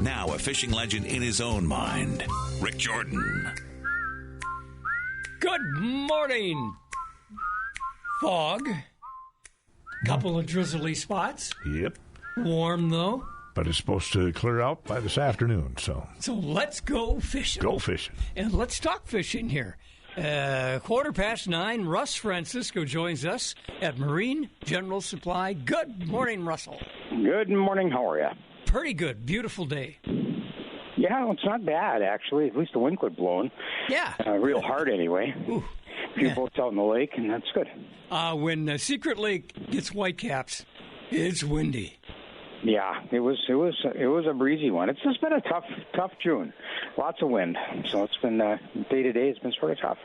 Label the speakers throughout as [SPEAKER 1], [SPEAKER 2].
[SPEAKER 1] Now a fishing legend in his own mind, Rick Jordan.
[SPEAKER 2] Good morning. Fog. Couple of drizzly spots.
[SPEAKER 3] Yep.
[SPEAKER 2] Warm, though.
[SPEAKER 3] But it's supposed to clear out by this afternoon, so.
[SPEAKER 2] So let's go fishing.
[SPEAKER 3] Go fishing.
[SPEAKER 2] And let's talk fishing here. 9:15, Russ Francisco joins us at Marine General Supply. Good morning, Russell.
[SPEAKER 4] Good morning. How are you?
[SPEAKER 2] Pretty good. Beautiful day.
[SPEAKER 4] Yeah, it's not bad, actually. At least the wind quit blowing.
[SPEAKER 2] Yeah.
[SPEAKER 4] Real hard, anyway.
[SPEAKER 2] Ooh.
[SPEAKER 4] A few boats out in the lake, and that's good.
[SPEAKER 2] When Secret Lake gets whitecaps, it's windy.
[SPEAKER 4] Yeah, it was a breezy one. It's just been a tough June. Lots of wind, so it's been day to day. It's been sort of tough.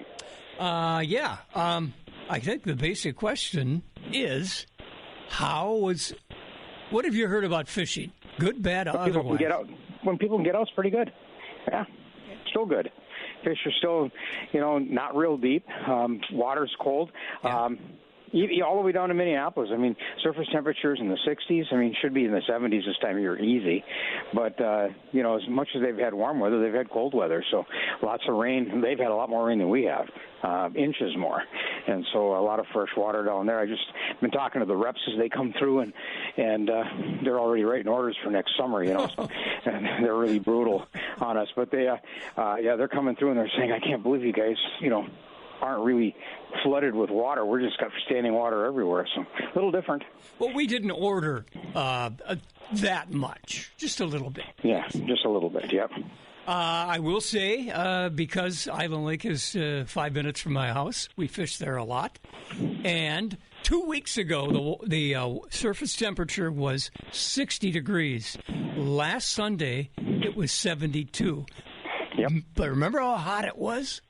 [SPEAKER 2] I think the basic question is, what have you heard about fishing? Good, bad, otherwise?
[SPEAKER 4] When people can get out, it's pretty good. Yeah, still good. Fish are still, not real deep. Water's cold.
[SPEAKER 2] Yeah.
[SPEAKER 4] All the way down to Minneapolis. I mean, surface temperatures in the 60s. I mean, should be in the 70s this time of year, easy. But, as much as they've had warm weather, they've had cold weather. So lots of rain. They've had a lot more rain than we have, inches more. And so a lot of fresh water down there. I just been talking to the reps as they come through, and they're already writing orders for next summer, So, and they're really brutal on us. But they're coming through, and they're saying, I can't believe you guys, aren't really flooded with water. We're just got standing water everywhere, so a little different.
[SPEAKER 2] Well, we didn't order that much, just a little bit.
[SPEAKER 4] Yeah, just a little bit, yep.
[SPEAKER 2] I will say, because Island Lake is 5 minutes from my house, we fish there a lot. And 2 weeks ago, the surface temperature was 60 degrees. Last Sunday, it was 72.
[SPEAKER 4] Yep.
[SPEAKER 2] But remember how hot it was?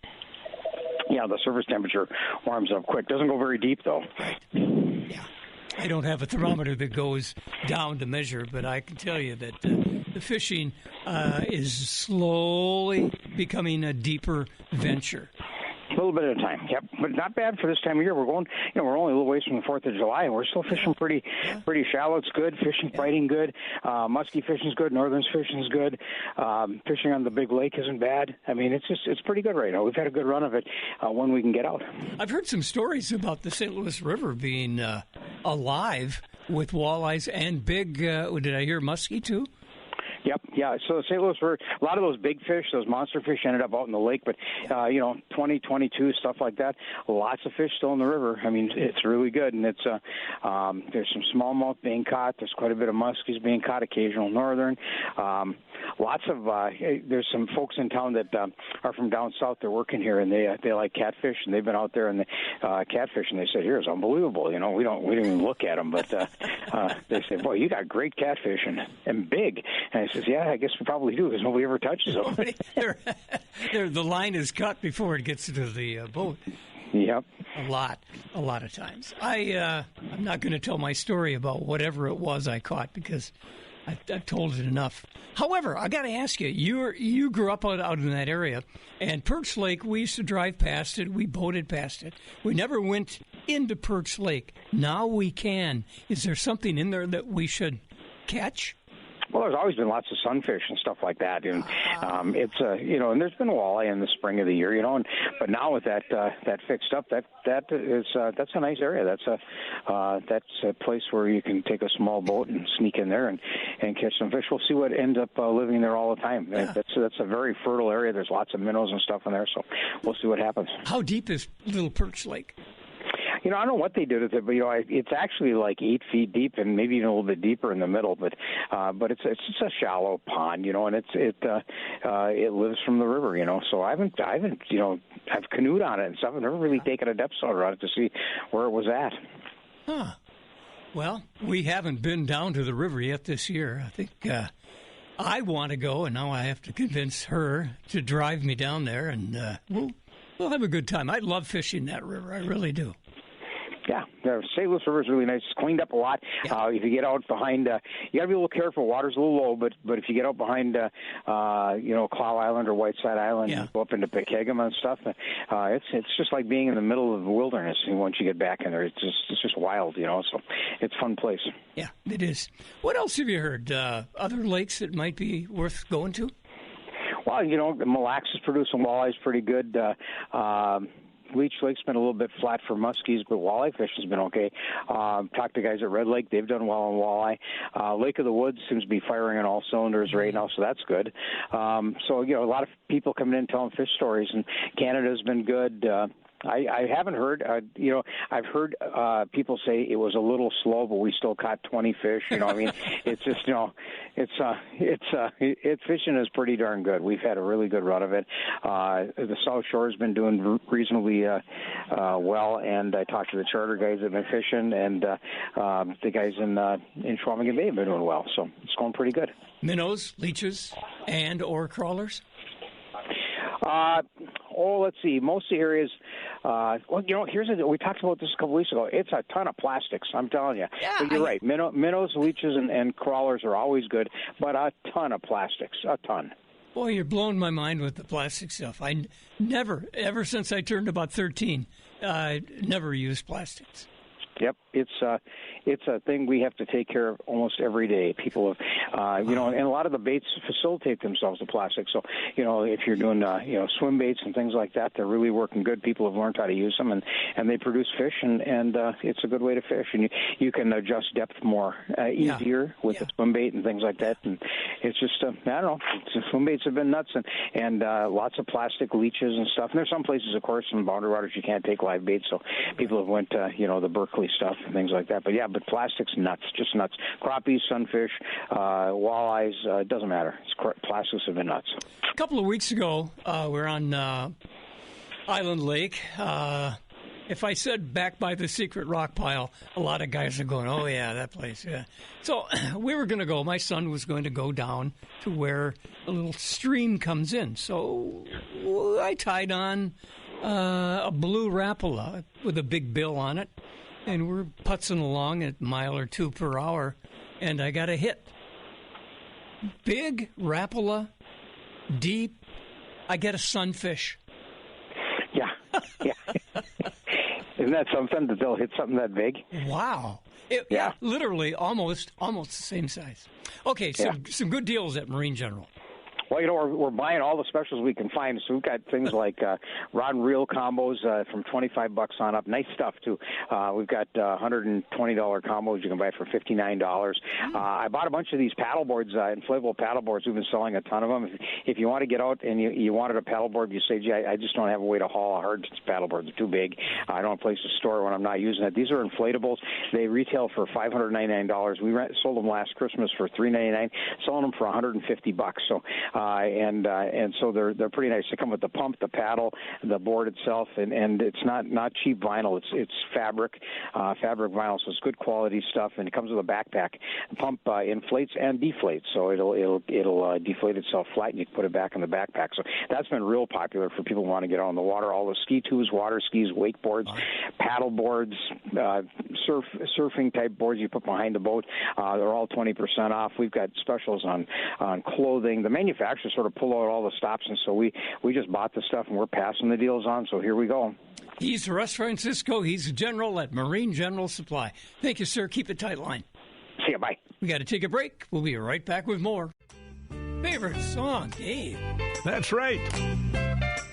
[SPEAKER 4] Yeah, the surface temperature warms up quick. Doesn't go very deep, though.
[SPEAKER 2] Right. Yeah. I don't have a thermometer that goes down to measure, but I can tell you that the fishing is slowly becoming a deeper venture.
[SPEAKER 4] A little bit at a time, yep. But not bad for this time of year. We're going, we're only a little ways from the 4th of July, and we're still fishing pretty shallow. It's good. Fishing, fighting good. Muskie fishing's good. Northern fishing's good. Fishing on the big lake isn't bad. I mean, it's pretty good right now. We've had a good run of it when we can get out.
[SPEAKER 2] I've heard some stories about the St. Louis River being alive with walleyes and big, did I hear muskie too?
[SPEAKER 4] Yep, yeah. So the St. Louis River, a lot of those big fish, those monster fish ended up out in the lake, but, 2022, stuff like that, lots of fish still in the river. I mean, it's really good, and it's there's some smallmouth being caught. There's quite a bit of muskies being caught, occasional northern. Lots of, there's some folks in town that are from down south. They're working here, and they like catfish, and they've been out there and catfish, and they said, "Here, it's unbelievable." We don't even look at them, but they say, "Boy, you got great catfish and big." And I says, "Yeah, I guess we probably do because nobody ever touches them."
[SPEAKER 2] The line is cut before it gets to the boat.
[SPEAKER 4] Yep.
[SPEAKER 2] A lot of times. I'm not going to tell my story about whatever it was I caught because I've told it enough. However, I got to ask you, you grew up out in that area, and Perch Lake, we used to drive past it. We boated past it. We never went into Perch Lake. Now we can. Is there something in there that we should catch?
[SPEAKER 4] Well, there's always been lots of sunfish and stuff like that, and it's and there's been walleye in the spring of the year, but now with that fixed up, that's a nice area. That's a place where you can take a small boat and sneak in there and catch some fish. We'll see what ends up living there all the time. Yeah. That's a very fertile area. There's lots of minnows and stuff in there, so we'll see what happens.
[SPEAKER 2] How deep is Little Perch Lake?
[SPEAKER 4] I don't know what they did with it, but it's actually like 8 feet deep and maybe even a little bit deeper in the middle. But it's just a shallow pond, and it lives from the river, So I haven't I've canoed on it and stuff. I've never really taken a depth cellar on it to see where it was at.
[SPEAKER 2] Huh. Well, we haven't been down to the river yet this year. I think I want to go, and now I have to convince her to drive me down there, and we'll have a good time. I love fishing that river. I really do.
[SPEAKER 4] Yeah, the St. Louis River is really nice. It's cleaned up a lot.
[SPEAKER 2] Yeah.
[SPEAKER 4] If you get out behind, you got to be a little careful. Water's a little low, but if you get out behind, Clow Island or Whiteside Island,
[SPEAKER 2] Yeah.
[SPEAKER 4] and go up into Pekegama and stuff, it's just like being in the middle of the wilderness. And once you get back in there, it's just wild, So it's a fun place.
[SPEAKER 2] Yeah, it is. What else have you heard? Other lakes that might be worth going to?
[SPEAKER 4] Well, Mille Lacs is producing walleyes pretty good. Leech Lake's been a little bit flat for muskies, but walleye fishing's been okay. Talked to guys at Red Lake; they've done well on walleye. Lake of the Woods seems to be firing on all cylinders right now, so that's good. So a lot of people coming in telling fish stories, and Canada's been good. I haven't heard, I've heard people say it was a little slow, but we still caught 20 fish. It's just, it's fishing is pretty darn good. We've had a really good run of it. The South Shore has been doing reasonably well, and I talked to the charter guys that have been fishing, and the guys in Schwamigan Bay have been doing well. So it's going pretty good.
[SPEAKER 2] Minnows, leeches, and or crawlers?
[SPEAKER 4] Let's see. Most of the areas, we talked about this a couple weeks ago. It's a ton of plastics, I'm telling you.
[SPEAKER 2] Yeah,
[SPEAKER 4] but you're right. Minnows, leeches, and crawlers are always good, but a ton of plastics, a ton.
[SPEAKER 2] Boy, you're blowing my mind with the plastic stuff. I never, ever since I turned about 13, never used plastics.
[SPEAKER 4] Yep, it's a thing we have to take care of almost every day. People have, and a lot of the baits facilitate themselves with plastic. So, if you're doing, swim baits and things like that, they're really working good. People have learned how to use them, and they produce fish, and it's a good way to fish. And you can adjust depth more easier with the swim bait and things like that. And it's just, I don't know, swim baits have been nuts, and lots of plastic leeches and stuff. And there's some places, of course, in boundary waters you can't take live baits, so people have went to, the Berkeley stuff and things like that. But plastics, nuts, just nuts. Crappies, sunfish, walleyes, it doesn't matter. Plastics have been nuts.
[SPEAKER 2] A couple of weeks ago, we're on Island Lake. If I said back by the secret rock pile, a lot of guys are going, oh, yeah, that place, yeah. So we were going to go. My son was going to go down to where a little stream comes in. So I tied on a blue Rapala with a big bill on it. And we're putzing along at a mile or two per hour, and I got a hit. Big Rapala, deep. I get a sunfish.
[SPEAKER 4] Yeah. Isn't that something that they'll hit something that big?
[SPEAKER 2] Wow. Yeah, literally almost the same size. Okay, some good deals at Marine General.
[SPEAKER 4] Well, we're buying all the specials we can find. So we've got things like rod and reel combos from $25 on up. Nice stuff too. We've got $120 combos you can buy for $59. I bought a bunch of these paddle boards, inflatable paddle boards. We've been selling a ton of them. If you want to get out and you wanted a paddle board, you say, gee, I just don't have a way to haul a hard paddle board. They're too big. I don't have a place to store it when I'm not using it. These are inflatables. They retail for $599. We sold them last Christmas for $399. Selling them for $150. So. And so they're pretty nice. They come with the pump, the paddle, the board itself, and it's not cheap vinyl. It's fabric vinyl, so it's good quality stuff. And it comes with a backpack. The pump inflates and deflates, so it'll deflate itself flat, and you can put it back in the backpack. So that's been real popular for people who want to get on the water. All the ski tubes, water skis, wakeboards, paddle boards, surfing type boards you put behind the boat. They're all 20% off. We've got specials on clothing. The manufacturers sort of pull out all the stops, and so we just bought the stuff and we're passing the deals on, so here we go.
[SPEAKER 2] He's Russ Francisco. He's a general at Marine General Supply. Thank you, sir. Keep it tight line.
[SPEAKER 4] See you. Bye.
[SPEAKER 2] We got to take a break. We'll be right back with more. Favorite song, Dave?
[SPEAKER 3] That's right.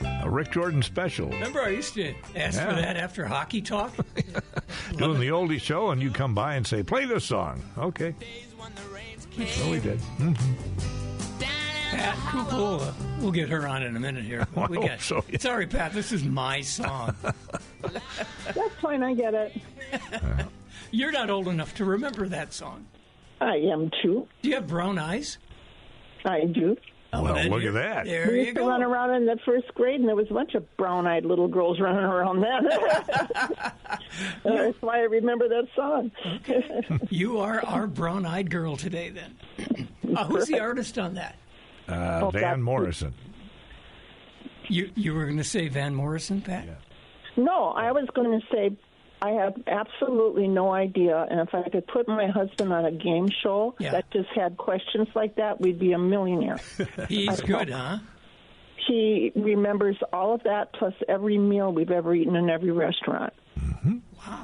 [SPEAKER 3] A Rick Jordan special.
[SPEAKER 2] Remember I used to ask for that after hockey talk?
[SPEAKER 3] Doing the oldie show, and you come by and say, play this song. Okay. So we did. Mm-hmm.
[SPEAKER 2] Pat Kupola. We'll get her on in a minute here. Sorry, Pat, this is my song.
[SPEAKER 5] That's fine, I get it.
[SPEAKER 2] You're not old enough to remember that song.
[SPEAKER 5] I am too.
[SPEAKER 2] Do you have brown eyes?
[SPEAKER 5] I do.
[SPEAKER 3] Oh, well, look at that.
[SPEAKER 2] There
[SPEAKER 5] we
[SPEAKER 2] you
[SPEAKER 5] used
[SPEAKER 2] go.
[SPEAKER 5] to run around in the first grade, and there was a bunch of brown-eyed little girls running around then. That's why I remember that song.
[SPEAKER 2] Okay. You are our brown-eyed girl today, then. Who's the artist on that?
[SPEAKER 3] Van Morrison.
[SPEAKER 2] You were going to say Van Morrison, Pat?
[SPEAKER 3] Yeah.
[SPEAKER 5] No, I was going to say I have absolutely no idea. And if I could put my husband on a game show that just had questions like that, we'd be a millionaire.
[SPEAKER 2] He's good, huh?
[SPEAKER 5] He remembers all of that, plus every meal we've ever eaten in every restaurant.
[SPEAKER 3] Mm-hmm.
[SPEAKER 2] Wow.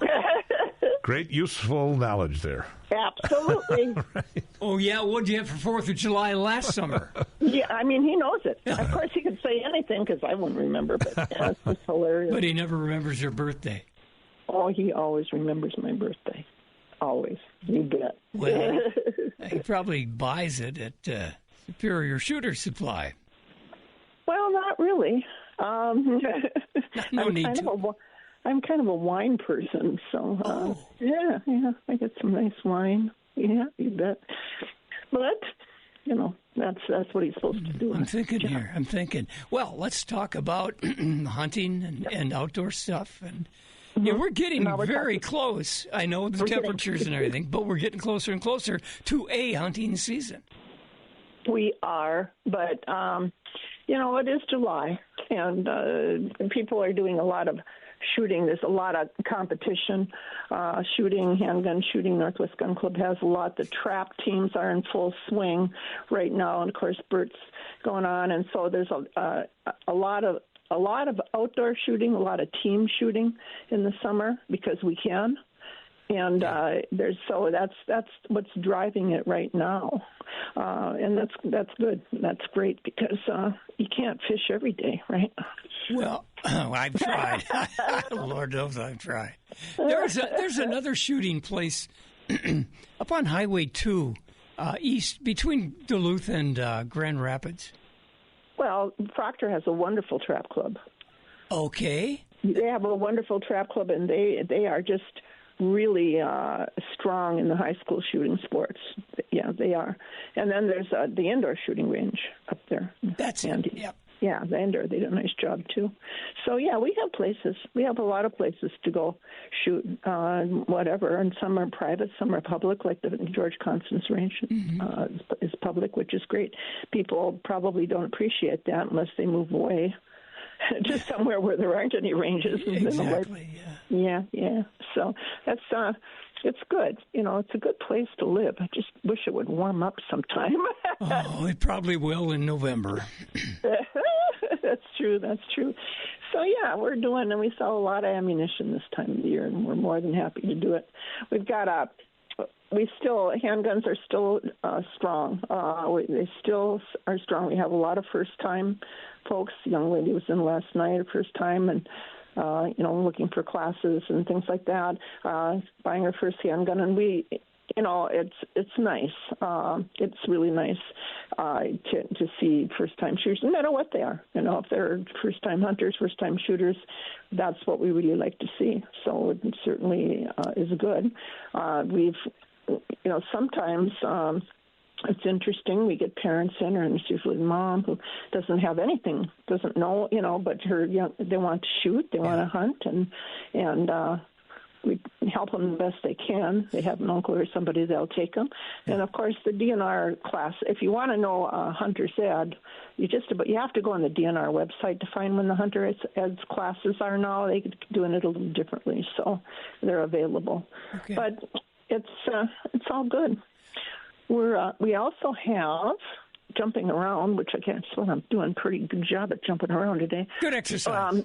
[SPEAKER 3] Great, useful knowledge there.
[SPEAKER 5] Absolutely.
[SPEAKER 3] Right.
[SPEAKER 2] Oh, yeah, what did you have for 4th of July last summer?
[SPEAKER 5] Yeah, I mean, he knows it. Of course, he could say anything because I wouldn't remember, but it's just hilarious.
[SPEAKER 2] But he never remembers your birthday.
[SPEAKER 5] Oh, he always remembers my birthday. Always. You bet.
[SPEAKER 2] Well, he probably buys it at Superior Shooter Supply.
[SPEAKER 5] Well, not really.
[SPEAKER 2] No need to.
[SPEAKER 5] I'm kind of a wine person, so yeah, I get some nice wine. Yeah, you bet. But that's what he's supposed to do.
[SPEAKER 2] I'm thinking. Well, let's talk about hunting and outdoor stuff. And we're getting very close. I know the temperatures and everything, but we're getting closer and closer to a hunting season.
[SPEAKER 5] We are, but it is July, and people are doing a lot of shooting. There's a lot of competition, shooting, handgun shooting. Northwest Gun Club has a lot. The trap teams are in full swing right now, and of course, Bert's going on, and so there's a lot of outdoor shooting, a lot of team shooting in the summer because we can. And that's what's driving it right now, and that's good. That's great because you can't fish every day, right?
[SPEAKER 2] Well, I've tried. Lord knows I've tried. There's another shooting place up on Highway 2, east between Duluth and Grand Rapids.
[SPEAKER 5] Well, Proctor has a wonderful trap club.
[SPEAKER 2] Okay.
[SPEAKER 5] They have a wonderful trap club, and they are just really strong in the high school shooting sports. Yeah, they are. And then there's the indoor shooting range up there.
[SPEAKER 2] That's
[SPEAKER 5] handy.
[SPEAKER 2] Yep.
[SPEAKER 5] Yeah, the indoor, they do a nice job too. So yeah, we have places. We have a lot of places to go shoot, whatever. And some are private, some are public, like the George Constance Range is public, which is great. People probably don't appreciate that unless they move away to somewhere where there aren't any ranges.
[SPEAKER 2] Exactly.
[SPEAKER 5] Yeah. So that's it's good. It's a good place to live. I just wish it would warm up sometime.
[SPEAKER 2] Oh, it probably will in November.
[SPEAKER 5] That's true. So yeah, and we sell a lot of ammunition this time of the year, and we're more than happy to do it. We've got handguns are still strong. They still are strong. We have a lot of first-time folks. The young lady was in last night, her first time, and looking for classes and things like that, buying her first handgun, and it's nice. It's really nice to see first-time shooters, no matter what they are. If they're first-time hunters, first-time shooters, that's what we really like to see. So it certainly is good. Sometimes it's interesting. We get parents in, and it's usually the mom who doesn't have anything, doesn't know, but they want to shoot, they want to hunt, and we help them the best they can. They have an uncle or somebody that'll take them. And, of course, the DNR class, if you want to know Hunter's Ed, you have to go on the DNR website to find when the Hunter's Ed classes are now. They're doing it a little differently, so they're available. Okay. But it's all good. We also have jumping around, which I guess I'm doing a pretty good job at jumping around today.
[SPEAKER 2] Good exercise.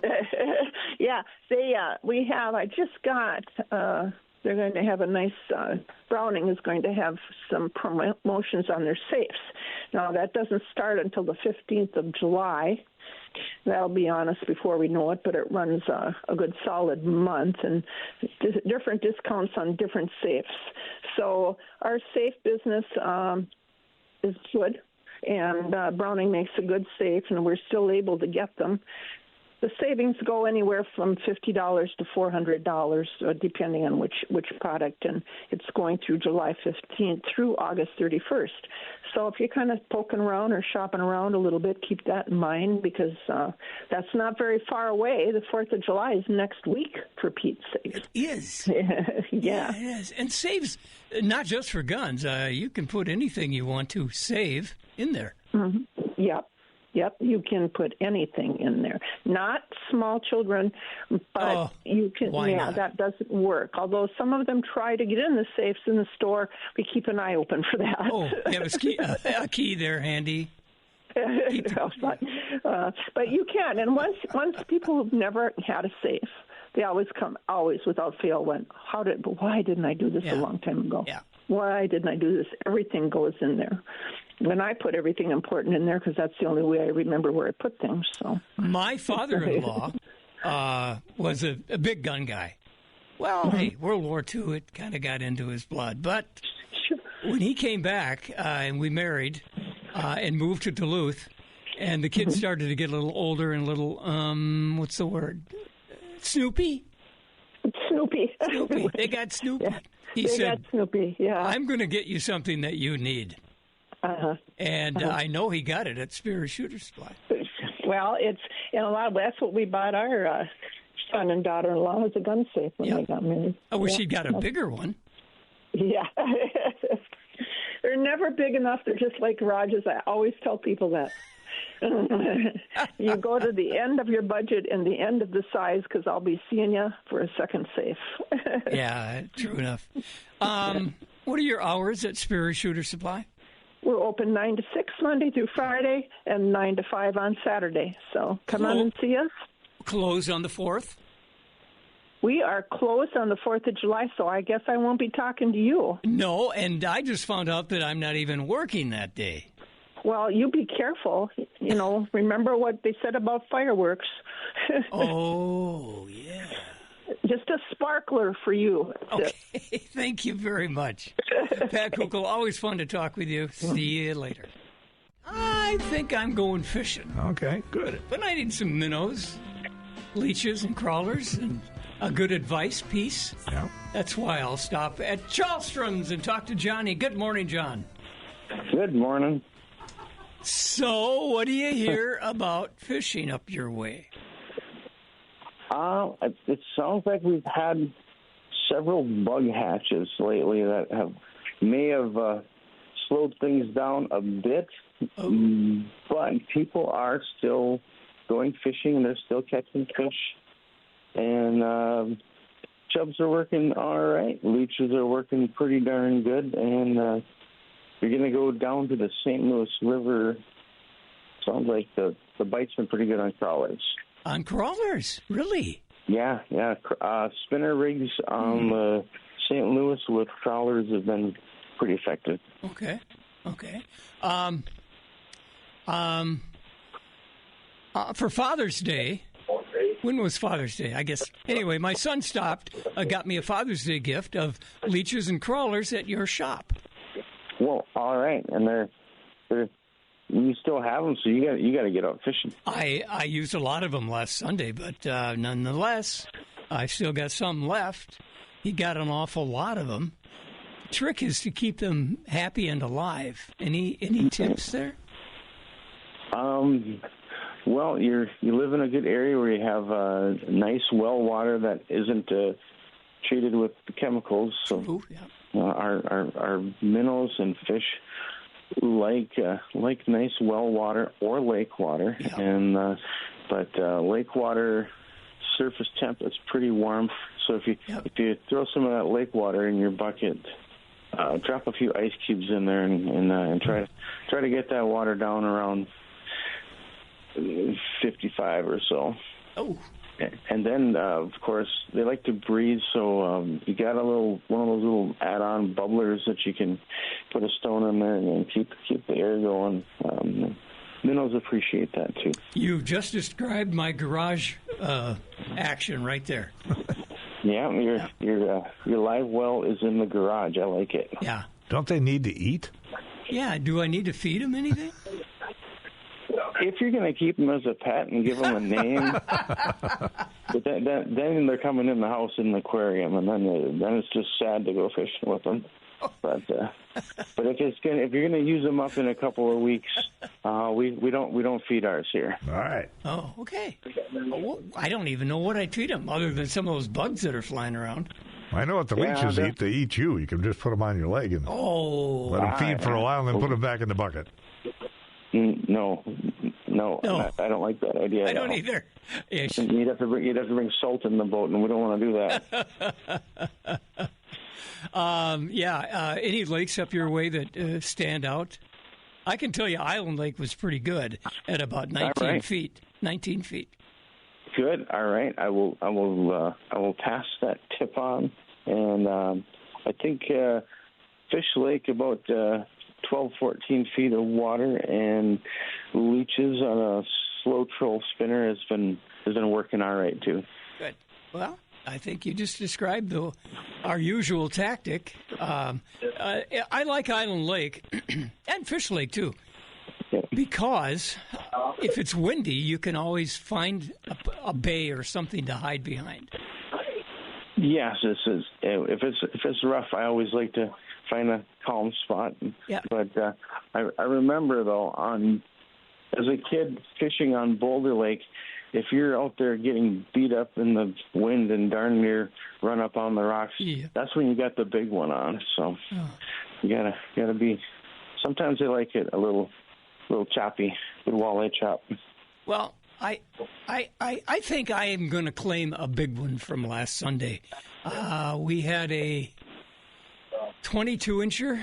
[SPEAKER 5] Yeah, I just got, they're going to have a nice, Browning is going to have some promotions on their safes. Now, that doesn't start until the 15th of July. That'll be on us before we know it, but it runs a good solid month, and different discounts on different safes. So our safe business is good, and Browning makes a good safe, and we're still able to get them. The savings go anywhere from $50 to $400, depending on which product, and it's going through July 15th through August 31st. So if you're kind of poking around or shopping around a little bit, keep that in mind, because that's not very far away. The 4th of July is next week, for Pete's sake.
[SPEAKER 2] It is.
[SPEAKER 5] Yeah,
[SPEAKER 2] it is. And saves, not just for guns. You can put anything you want to save in there.
[SPEAKER 5] Mm-hmm. Yep. Yep, you can put anything in there. Not small children, but you can.
[SPEAKER 2] Why not?
[SPEAKER 5] That doesn't work. Although some of them try to get in the safes in the store, we keep an eye open for that.
[SPEAKER 2] Oh, you have a key there handy.
[SPEAKER 5] But you can. And once people who've never had a safe, they always without fail went, why didn't I do this a long time ago?
[SPEAKER 2] Yeah.
[SPEAKER 5] Why didn't I do this? Everything goes in there. And I put everything important in there because that's the only way I remember where I put things. So
[SPEAKER 2] my father-in-law was a big gun guy. Well, hey, World War II, it kind of got into his blood. But when he came back and we married and moved to Duluth, and the kids started to get a little older and a little, what's the word? Snoopy?
[SPEAKER 5] Snoopy.
[SPEAKER 2] They got Snoopy.
[SPEAKER 5] Yeah.
[SPEAKER 2] He said,
[SPEAKER 5] got Snoopy, yeah.
[SPEAKER 2] I'm going to get you something that you need. And I know he got it at Spirit Shooter Supply.
[SPEAKER 5] Well, it's in a lot of that's what we bought our son and daughter-in-law was a gun safe when they got married.
[SPEAKER 2] I wish he got a bigger one.
[SPEAKER 5] Yeah. They're never big enough. They're just like garages. I always tell people that. You go to the end of your budget and the end of the size because I'll be seeing you for a second safe.
[SPEAKER 2] Yeah, true enough. What are your hours at Spirit Shooter Supply?
[SPEAKER 5] We're open 9 to 6 Monday through Friday and 9 to 5 on Saturday. So come on and see us.
[SPEAKER 2] Closed on the 4th?
[SPEAKER 5] We are closed on the 4th of July, so I guess I won't be talking to you.
[SPEAKER 2] No, and I just found out that I'm not even working that day.
[SPEAKER 5] Well, you be careful. You know, remember what they said about fireworks.
[SPEAKER 2] Oh, yeah.
[SPEAKER 5] Just a sparkler for you.
[SPEAKER 2] Okay, thank you very much. Pat Kukul, always fun to talk with you. See you later. I think I'm going fishing.
[SPEAKER 3] Okay, good.
[SPEAKER 2] But I need some minnows, leeches, and crawlers, and a good advice piece.
[SPEAKER 3] Yeah.
[SPEAKER 2] That's why I'll stop at Charleston's and talk to Johnny. Good morning, John.
[SPEAKER 6] Good morning.
[SPEAKER 2] So, what do you hear about fishing up your way?
[SPEAKER 6] It sounds like we've had several bug hatches lately that may have slowed things down a bit, but people are still going fishing and they're still catching fish. And chubs are working all right. Leeches are working pretty darn good. And you're going to go down to the St. Louis River. Sounds like the bite's been pretty good on crawlers.
[SPEAKER 2] On crawlers? Really?
[SPEAKER 6] Yeah. Spinner rigs on the St. Louis with crawlers have been pretty effective.
[SPEAKER 2] Okay. For Father's Day, when was Father's Day? I guess. Anyway, my son stopped, got me a Father's Day gift of leeches and crawlers at your shop.
[SPEAKER 6] Well, all right, and they're you still have them, so you got to get out fishing.
[SPEAKER 2] I used a lot of them last Sunday, but nonetheless, I still got some left. He got an awful lot of them. The trick is to keep them happy and alive. Any tips there?
[SPEAKER 6] Well, you live in a good area where you have nice well water that isn't treated with chemicals. So
[SPEAKER 2] Ooh, yeah.
[SPEAKER 6] Our minnows and fish like nice well water or lake water,
[SPEAKER 2] yeah.
[SPEAKER 6] and but lake water surface temp is pretty warm. So if you throw some of that lake water in your bucket, drop a few ice cubes in there and try to get that water down around 55 or so.
[SPEAKER 2] Oh.
[SPEAKER 6] And then, of course, they like to breathe, so you got one of those little add-on bubblers that you can put a stone in there and keep the air going. Minnows appreciate that too.
[SPEAKER 2] You've just described my garage action right there.
[SPEAKER 6] Yeah, your live well is in the garage. I like it.
[SPEAKER 2] Yeah.
[SPEAKER 3] Don't they need to eat?
[SPEAKER 2] Yeah. Do I need to feed them anything?
[SPEAKER 6] If you're going to keep them as a pet and give them a name, but then they're coming in the house in the aquarium, and then it's just sad to go fishing with them. But if you're going to use them up in a couple of weeks, we don't feed ours here.
[SPEAKER 3] All right.
[SPEAKER 2] Oh, okay. Well, I don't even know what I feed them other than some of those bugs that are flying around.
[SPEAKER 3] I know what the leeches eat. They eat you. You can just put them on your leg and let them feed for a while and then put them back in the bucket.
[SPEAKER 6] No. I don't like that idea.
[SPEAKER 2] I don't either. Ish.
[SPEAKER 6] You'd have to bring salt in the boat, and we don't want to do
[SPEAKER 2] that. Any lakes up your way that stand out? I can tell you, Island Lake was pretty good at about 19 feet. 19 feet.
[SPEAKER 6] Good. All right. I will pass that tip on, and I think Fish Lake about 12, 14 feet of water, and leeches on a slow troll spinner has been working all right too.
[SPEAKER 2] Good. Well, I think you just described our usual tactic. I like Island Lake and Fish Lake too, because if it's windy, you can always find a bay or something to hide behind.
[SPEAKER 6] Yes, this is. If it's rough, I always like to find a calm spot.
[SPEAKER 2] Yeah.
[SPEAKER 6] But I remember though, as a kid fishing on Boulder Lake, if you're out there getting beat up in the wind and darn near run up on the rocks, that's when you got the big one on. So you gotta be. Sometimes they like it a little choppy, good walleye chop.
[SPEAKER 2] Well, I think I am going to claim a big one from last Sunday. We had a 22-incher,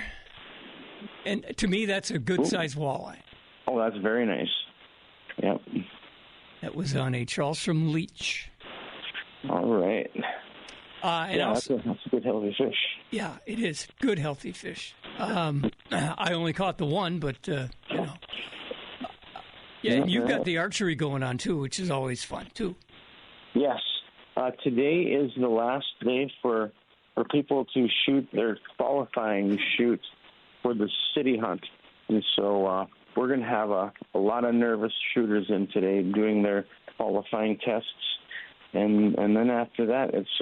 [SPEAKER 2] and to me, that's a good-sized walleye.
[SPEAKER 6] Oh, that's very nice. Yep.
[SPEAKER 2] That was on a Charleston leech.
[SPEAKER 6] All right.
[SPEAKER 2] And also,
[SPEAKER 6] that's a good, healthy fish.
[SPEAKER 2] Yeah, it is. Good, healthy fish. I only caught the one, but, Yeah, and you've got the archery going on, too, which is always fun, too.
[SPEAKER 6] Yes. Today is the last day for people to shoot their qualifying shoot for the city hunt. And so we're going to have a lot of nervous shooters in today doing their qualifying tests. And then after that, it's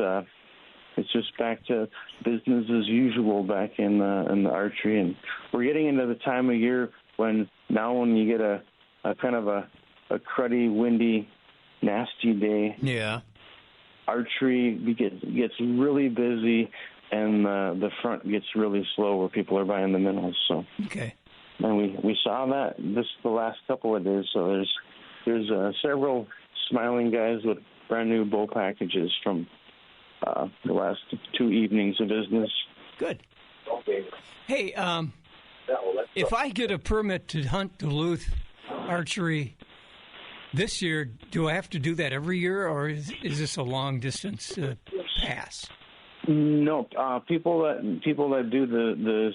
[SPEAKER 6] just back to business as usual back in the archery. And we're getting into the time of year when you get a kind of a cruddy, windy, nasty day.
[SPEAKER 2] Yeah.
[SPEAKER 6] Archery gets really busy, and the front gets really slow where people are buying the minnows. So
[SPEAKER 2] okay.
[SPEAKER 6] And we saw that the last couple of days. So there's several smiling guys with brand new bow packages from the last 2 evenings of business.
[SPEAKER 2] Good. Okay. Hey, if I get a permit to hunt Duluth archery this year, do I have to do that every year, or is this a long distance pass?
[SPEAKER 6] No, people that do the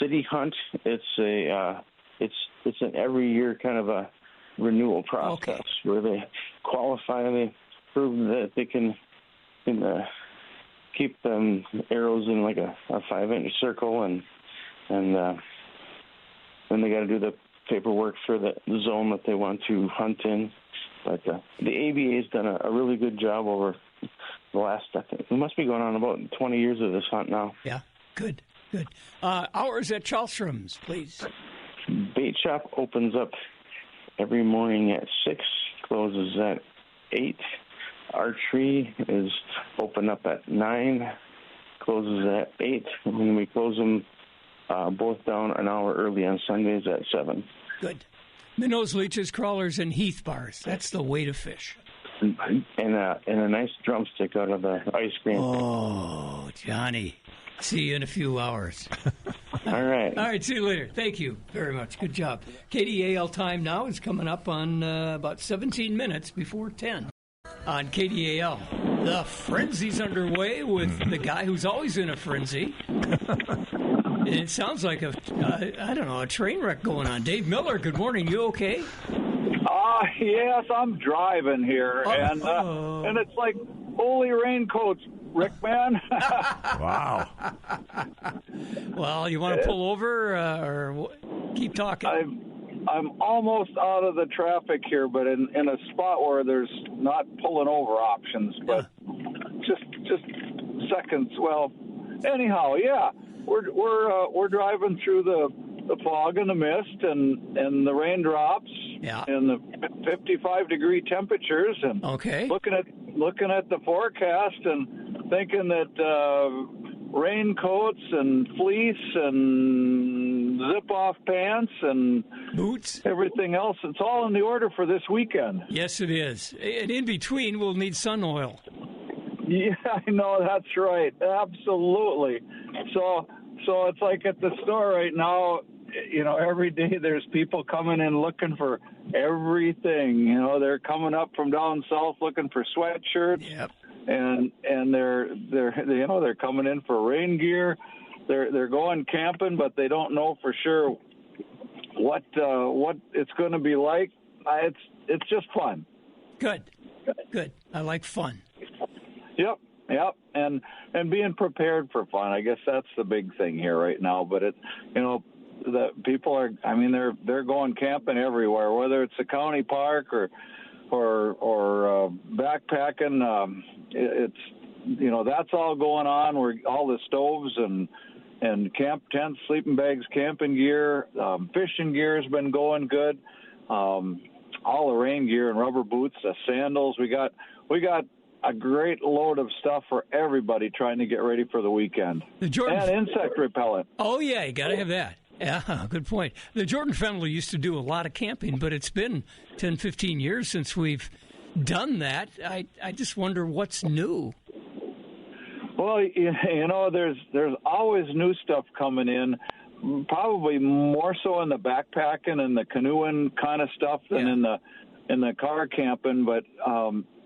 [SPEAKER 6] city hunt, it's an every year kind of a renewal process where they qualify, they prove that they can keep them arrows in like a 5-inch circle, and then they got to do the paperwork for the zone that they want to hunt in. But the ABA has done a really good job over the last, I think, it must be going on about 20 years of this hunt now.
[SPEAKER 2] Yeah, good. Hours at Charleston's, please.
[SPEAKER 6] Bait shop opens up every morning at 6, closes at 8. Archery is open up at 9, closes at 8, and then we close them both down an hour early on Sundays at 7.
[SPEAKER 2] Good. Minnows, leeches, crawlers, and heath bars. That's the way to fish.
[SPEAKER 6] And a nice drumstick out of the ice cream.
[SPEAKER 2] Oh, Johnny. See you in a few hours.
[SPEAKER 6] All right.
[SPEAKER 2] All right, see you later. Thank you very much. Good job. KDAL time now is coming up on about 17 minutes before 10 on KDAL. The frenzy's underway with the guy who's always in a frenzy. It sounds like a train wreck going on. Dave Miller, good morning. You okay?
[SPEAKER 7] Yes, I'm driving here, and it's like holy raincoats, Rick, man.
[SPEAKER 3] Wow.
[SPEAKER 2] Well, you want to pull over or keep talking?
[SPEAKER 7] I'm almost out of the traffic here, but in a spot where there's not pulling over options, but just seconds. Well, anyhow, yeah. We're driving through the fog and the mist and the raindrops and the 55-degree temperatures, and looking at the forecast and thinking that raincoats and fleece and and zip-off pants and
[SPEAKER 2] boots,
[SPEAKER 7] everything else. It's all in the order for this weekend.
[SPEAKER 2] Yes, it is. And in between, we'll need sun oil.
[SPEAKER 7] Yeah, I know, that's right. Absolutely. So it's like at the store right now, every day there's people coming in looking for everything. They're coming up from down south looking for sweatshirts.
[SPEAKER 2] Yep.
[SPEAKER 7] And they're coming in for rain gear. They're going camping, but they don't know for sure what it's going to be like. It's just fun.
[SPEAKER 2] Good. I like fun.
[SPEAKER 7] Yep, and being prepared for fun. I guess that's the big thing here right now. But the people are. I mean, they're going camping everywhere, whether it's a county park or backpacking. It's that's all going on. Where all the stoves and camp tents, sleeping bags, camping gear, fishing gear has been going good. All the rain gear and rubber boots, the sandals. We got a great load of stuff for everybody trying to get ready for the weekend. And insect repellent.
[SPEAKER 2] Oh, yeah, you got to have that. Yeah, good point. The Jordan family used to do a lot of camping, but it's been 10, 15 years since we've done that. I just wonder what's new.
[SPEAKER 7] Well, there's always new stuff coming in, probably more so in the backpacking and the canoeing kind of stuff than in the car camping. But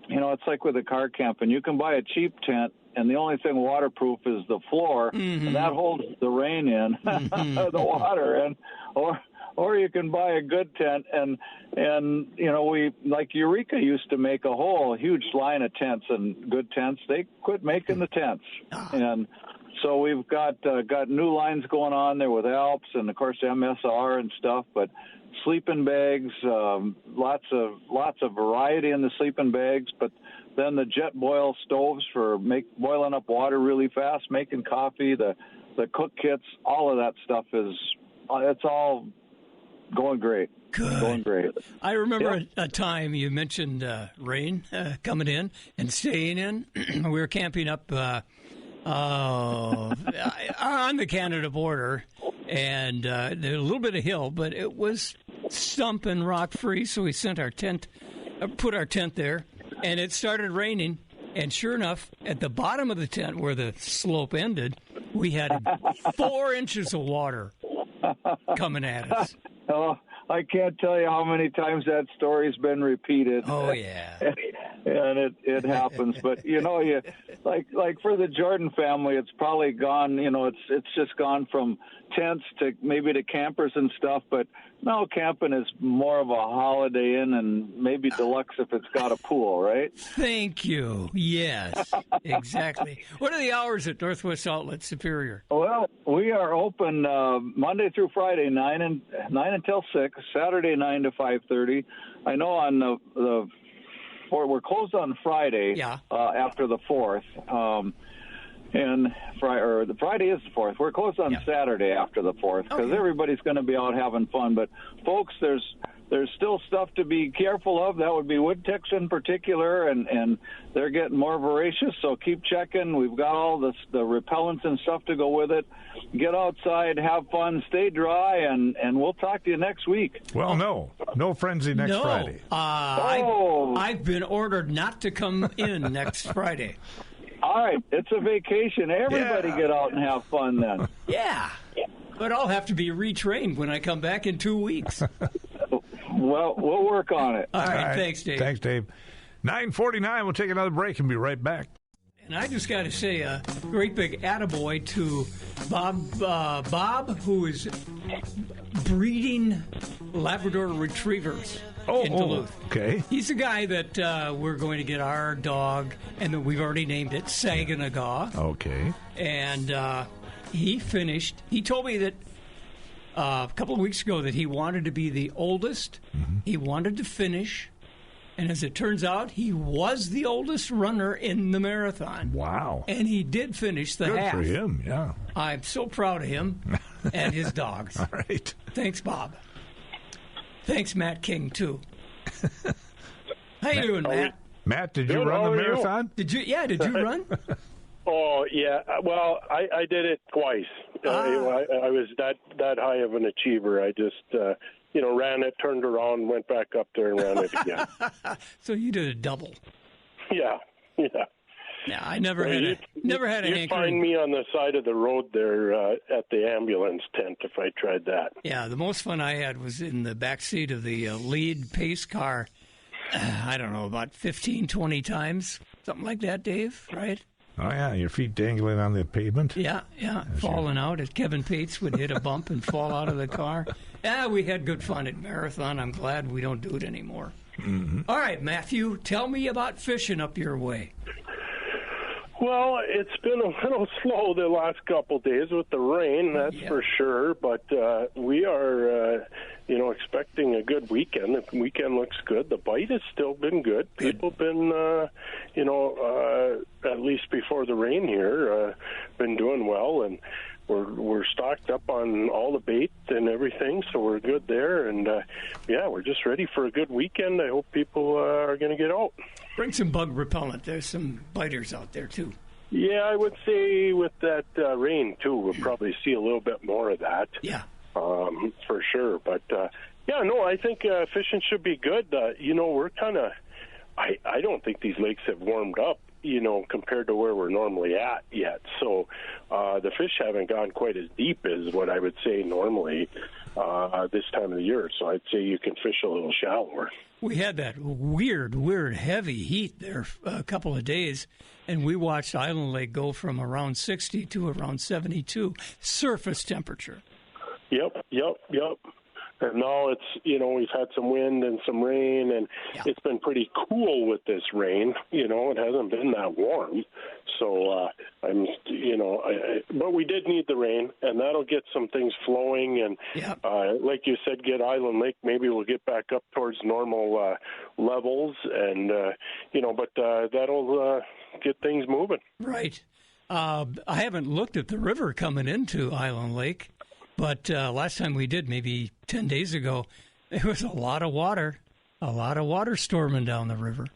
[SPEAKER 7] it's like with the car camping, you can buy a cheap tent, and the only thing waterproof is the floor, and that holds the rain in, the water, and or you can buy a good tent, and we, like Eureka used to make a whole huge line of tents and good tents. They quit making the tents, and so we've got new lines going on there with Alps and of course MSR and stuff, but sleeping bags, lots of variety in the sleeping bags, but then the jet boil stoves for boiling up water really fast, making coffee, the cook kits, all of that stuff it's all going great.
[SPEAKER 2] Good.
[SPEAKER 7] Going great.
[SPEAKER 2] I remember a time you mentioned rain coming in and staying in. We were camping up on the Canada border, and there's a little bit of hill, but it was stump and rock free, so we sent our tent, put our tent there, and it started raining. And sure enough, at the bottom of the tent where the slope ended, we had 4 inches of water coming at us.
[SPEAKER 7] Oh, I can't tell you how many times that story's been repeated.
[SPEAKER 2] Oh, yeah.
[SPEAKER 7] And it happens. But, like for the Jordan family, it's probably gone, it's just gone from tents to maybe to campers and stuff. But no, camping is more of a Holiday Inn and maybe deluxe if it's got a pool, right?
[SPEAKER 2] Thank you. Yes, exactly. What are the hours at Northwest Outlet Superior?
[SPEAKER 7] Well, we are open Monday through Friday, 9 until 6, Saturday 9 to 5:30. I know on we're closed on Friday after the 4th. And the Friday is the 4th. We're closed on Saturday after the 4th because everybody's going to be out having fun. But, folks, there's still stuff to be careful of. That would be wood ticks in particular, and they're getting more voracious. So keep checking. We've got all the repellents and stuff to go with it. Get outside, have fun, stay dry, and we'll talk to you next week.
[SPEAKER 3] Well, no frenzy next Friday.
[SPEAKER 2] I've been ordered not to come in next Friday.
[SPEAKER 7] All right, it's a vacation. Everybody get out and have fun then.
[SPEAKER 2] Yeah, but I'll have to be retrained when I come back in 2 weeks.
[SPEAKER 7] Well, we'll work on it.
[SPEAKER 2] All right, thanks, Dave.
[SPEAKER 3] Thanks, Dave. 9:49, we'll take another break and be right back.
[SPEAKER 2] And I just got to say a great big attaboy to Bob, who is breeding Labrador Retrievers in Duluth.
[SPEAKER 3] Okay.
[SPEAKER 2] He's the guy that we're going to get our dog, and that we've already named it Saginaw.
[SPEAKER 3] Okay.
[SPEAKER 2] And he finished. He told me that a couple of weeks ago that he wanted to be the oldest. Mm-hmm. He wanted to finish. And as it turns out, he was the oldest runner in the marathon.
[SPEAKER 3] Wow.
[SPEAKER 2] And he did finish the half.
[SPEAKER 3] Good for him, yeah.
[SPEAKER 2] I'm so proud of him and his dogs.
[SPEAKER 3] All right.
[SPEAKER 2] Thanks, Bob. Thanks, Matt King, too. How you doing, Matt?
[SPEAKER 3] Matt, did you run the marathon?
[SPEAKER 2] Did you? Yeah, did you run?
[SPEAKER 8] Oh, yeah. Well, I did it twice. I was that high of an achiever. I just, ran it, turned around, went back up there and ran it again.
[SPEAKER 2] So you did a double.
[SPEAKER 8] Yeah.
[SPEAKER 2] Yeah, I never had an anchor.
[SPEAKER 8] You'd find me on the side of the road there at the ambulance tent if I tried that.
[SPEAKER 2] Yeah, the most fun I had was in the back seat of the lead pace car. I don't know, about 15, 20 times, something like that, Dave, right?
[SPEAKER 3] Oh, yeah, your feet dangling on the pavement.
[SPEAKER 2] Yeah, falling out. As Kevin Pates would hit a bump and fall out of the car. Yeah, we had good fun at Marathon. I'm glad we don't do it anymore.
[SPEAKER 3] Mm-hmm.
[SPEAKER 2] All right, Matthew, tell me about fishing up your way.
[SPEAKER 8] Well, it's been a little slow the last couple days with the rain, that's for sure. But we are, expecting a good weekend. The weekend looks good. The bite has still been good. People have been, at least before the rain here, been doing well. And we're stocked up on all the bait and everything, so we're good there. And, we're just ready for a good weekend. I hope people are going to get out.
[SPEAKER 2] Bring some bug repellent. There's some biters out there, too.
[SPEAKER 8] Yeah, I would say with that rain, too, we'll probably see a little bit more of that.
[SPEAKER 2] Yeah.
[SPEAKER 8] For sure. But, I think fishing should be good. We're kind of – I don't think these lakes have warmed up, compared to where we're normally at yet. So the fish haven't gone quite as deep as what I would say normally this time of the year. So I'd say you can fish a little shallower.
[SPEAKER 2] We had that weird, heavy heat there a couple of days, and we watched Island Lake go from around 60 to around 72 surface temperature.
[SPEAKER 8] Yep. And now it's, we've had some wind and some rain, and it's been pretty cool with this rain. It hasn't been that warm. So but we did need the rain, and that'll get some things flowing. And like you said, get Island Lake, maybe we'll get back up towards normal levels, and, but that'll get things moving.
[SPEAKER 2] Right. I haven't looked at the river coming into Island Lake. But last time we did, maybe 10 days ago, there was a lot of water storming down the river.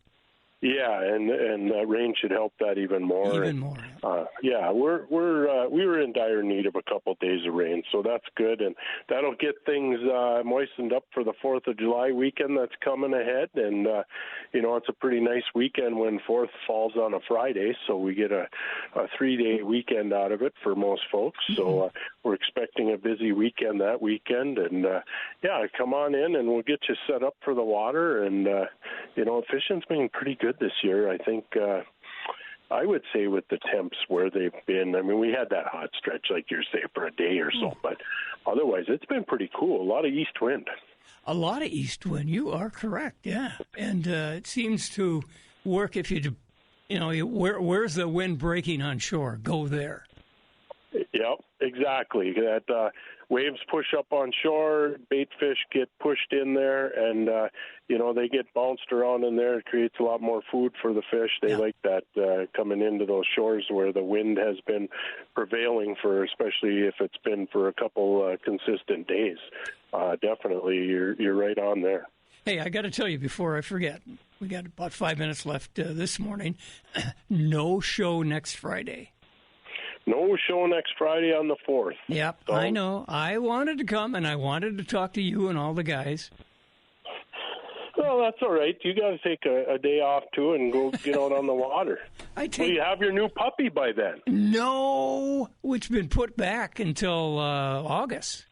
[SPEAKER 8] Yeah, and rain should help that even more. We were in dire need of a couple of days of rain, so that's good, and that'll get things moistened up for the 4th of July weekend that's coming ahead. And it's a pretty nice weekend when 4th falls on a Friday, so we get a 3-day weekend out of it for most folks. So we're expecting a busy weekend that weekend, and come on in and we'll get you set up for the water. And fishing's been pretty good this year. I think I would say with the temps where they've been, I mean, we had that hot stretch, like you're saying, for a day or so, but otherwise it's been pretty cool. A lot of east wind.
[SPEAKER 2] A lot of east wind. You are correct, yeah. And it seems to work if where's the wind breaking on shore? Go there.
[SPEAKER 8] Yep, exactly. That waves push up on shore, bait fish get pushed in there, and they get bounced around in there. It creates a lot more food for the fish. They like that coming into those shores where the wind has been prevailing for, especially if it's been for a couple consistent days. Definitely, you're right on there.
[SPEAKER 2] Hey, I got to tell you before I forget, we got about 5 minutes left this morning. No show next Friday.
[SPEAKER 8] No show next Friday on the 4th.
[SPEAKER 2] Yep, so. I know. I wanted to come, and I wanted to talk to you and all the guys.
[SPEAKER 8] Well, that's all right. You got to take a day off, too, and go get out on the water. Will you have your new puppy by then?
[SPEAKER 2] No, which has been put back until August.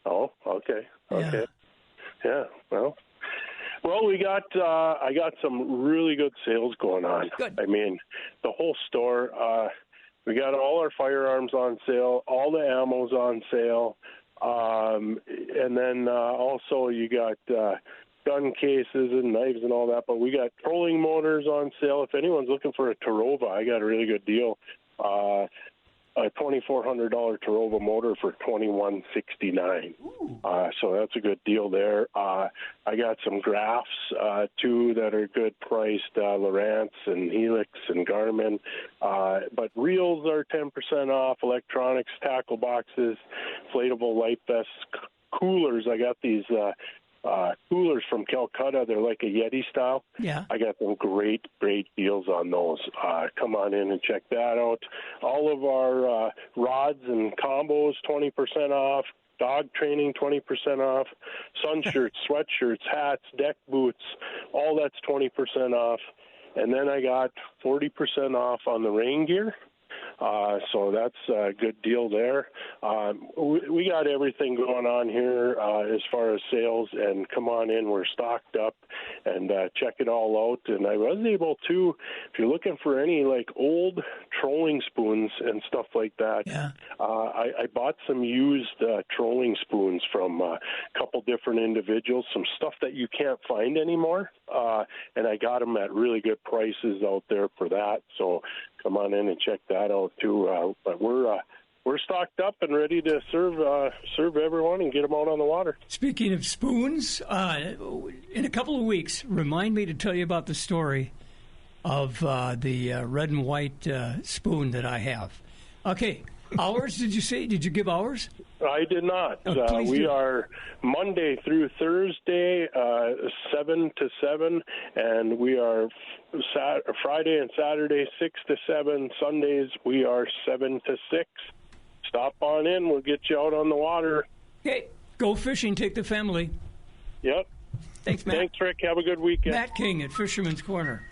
[SPEAKER 8] Oh, okay. Yeah, well, we got. I got some really good sales going on.
[SPEAKER 2] Good.
[SPEAKER 8] I mean, the whole store. We got all our firearms on sale, all the ammo's on sale, and then also you got gun cases and knives and all that. But we got trolling motors on sale. If anyone's looking for a Tarova, I got a really good deal. A $2,400 Tarova motor for $2,169. So that's a good deal there. I got some Graphs, too, that are good priced, Lowrance and Helix and Garmin. But reels are 10% off, electronics, tackle boxes, inflatable light vests, coolers. I got these coolers from from Calcutta. They're like a Yeti style.
[SPEAKER 2] Yeah.
[SPEAKER 8] I got some great deals on those. Come on in and check that out. All of our rods and combos, 20% off. Dog training, 20% off. Sun shirts, sweatshirts, hats, deck boots, all that's 20% off. And then I got 40% off on the rain gear. So that's a good deal there. We got everything going on here as far as sales, and come on in. We're stocked up, and check it all out. And I was able to, if you're looking for any like old trolling spoons and stuff like that, I bought some used trolling spoons from a couple different individuals, some stuff that you can't find anymore, and I got them at really good prices out there for that. So come on in and check that out too. But we're stocked up and ready to serve everyone and get them out on the water.
[SPEAKER 2] Speaking of spoons, in a couple of weeks, remind me to tell you about the story of the red and white spoon that I have. Okay, hours, did you say? Did you give hours?
[SPEAKER 8] I did not. We are Monday through Thursday, 7 to 7, and we are Friday and Saturday, 6 to 7. Sundays, we are 7 to 6. Stop on in. We'll get you out on the water.
[SPEAKER 2] Okay, go fishing. Take the family.
[SPEAKER 8] Yep.
[SPEAKER 2] Thanks, Matt.
[SPEAKER 8] Thanks, Rick. Have a good weekend.
[SPEAKER 2] Matt King at Fisherman's Corner.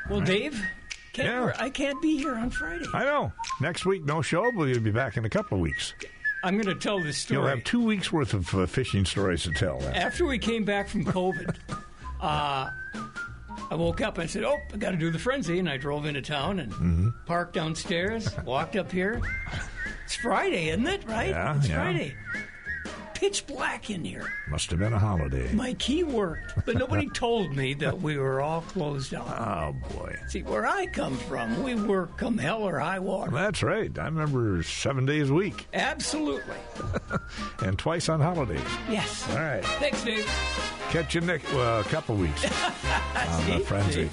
[SPEAKER 2] Well, Dave, I can't be here on Friday.
[SPEAKER 3] I know. Next week, no show, but you'll be back in a couple of weeks.
[SPEAKER 2] I'm going to tell this story.
[SPEAKER 3] You'll have 2 weeks' worth of fishing stories to tell.
[SPEAKER 2] After we came back from COVID, I woke up and I said, I got to do the frenzy. And I drove into town and parked downstairs, walked up here. It's Friday, isn't it? Right?
[SPEAKER 3] Yeah,
[SPEAKER 2] it's Friday. Pitch black in here.
[SPEAKER 3] Must have been a holiday.
[SPEAKER 2] My key worked, but nobody told me that we were all closed down.
[SPEAKER 3] Oh, boy.
[SPEAKER 2] See, where I come from, we work come hell or high water.
[SPEAKER 3] That's right. I remember 7 days a week.
[SPEAKER 2] Absolutely.
[SPEAKER 3] And twice on holidays.
[SPEAKER 2] Yes.
[SPEAKER 3] All right.
[SPEAKER 2] Thanks, Dave.
[SPEAKER 3] Catch you next couple weeks on the Frenzy.